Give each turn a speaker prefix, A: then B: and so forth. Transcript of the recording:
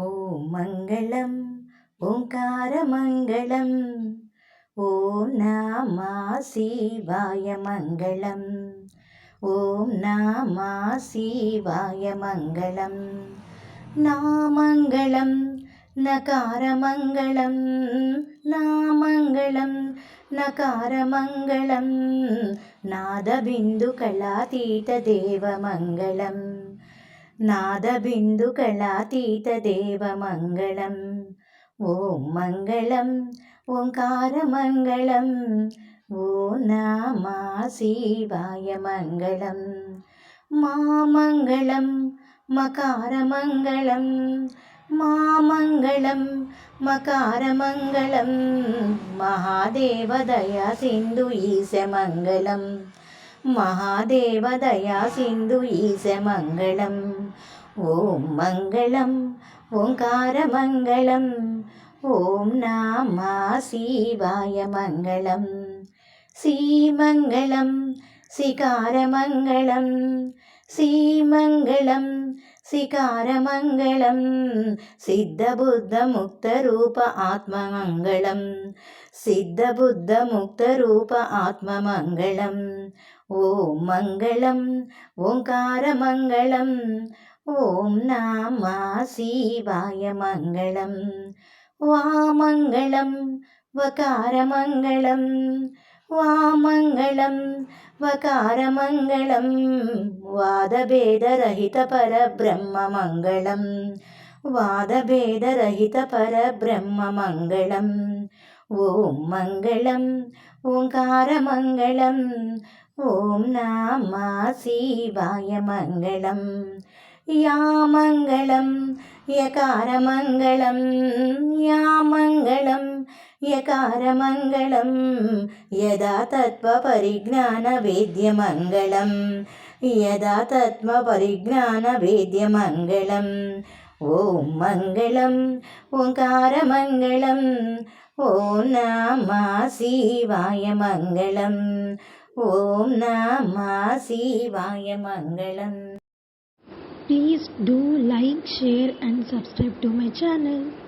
A: ఓం మంగళం ఓంకారమంగళం ఓం నమః శివాయ మంగళం ఓం నమః శివాయ మంగళం నా మంగళం నకారమంగళం నా మంగళం నకారమంగళం నాదబిందుకళాతీత దేవమంగళం नादबिन्दुकलातीतदेवमङ्गलम् ॐ मङ्गलम् ओङ्कारमङ्गलम् ॐ नमः शिवाय मङ्गलम् मा मङ्गलं मकारमङ्गलं मा मङ्गलं मकारमङ्गलं महादेवदया सिन्धु ईशमङ्गलम् महादेवदया सिन्धु ईशमङ्गलम् ॐ मङ्गलम् ओङ्कारमङ्गलम् ॐ नमः शिवाय मङ्गलम् श्रीमङ्गलं शिकारमङ्गलं श्रीमङ्गलं शिकारमङ्गलं सिद्धबुद्धमुक्तरूप आत्ममङ्गलं सिद्धबुद्धमुक्तरूप आत्ममङ्गलम् ॐ मङ्गलम् ओङ्कारमङ्गलम् ॐ नमः शिवाय मङ्गलम् वामङ्गलं वकारमङ्गलं वामङ्गलं वकारमङ्गलं वादभेदरहितपरब्रह्ममङ्गलं वादभेदरहितपरब्रह्ममङ्गलम् ॐ मङ्गलम् ओङ्कारमङ्गलम् ॐ नमः शिवाय मङ्गलम् या मङ्गलं यकारमङ्गलं या मङ्गलं यकारमङ्गलं यदा तत्त्वपरिज्ञानवेद्यमङ्गलं यदा तत्त्वपरिज्ञानवेद्यमङ्गलं ॐ मङ्गलम् ओङ्कारमङ्गलम् ॐ नमः शिवाय मङ्गलम् ॐ नमः शिवाय मङ्गलम्.
B: Please do like, share and subscribe to my channel.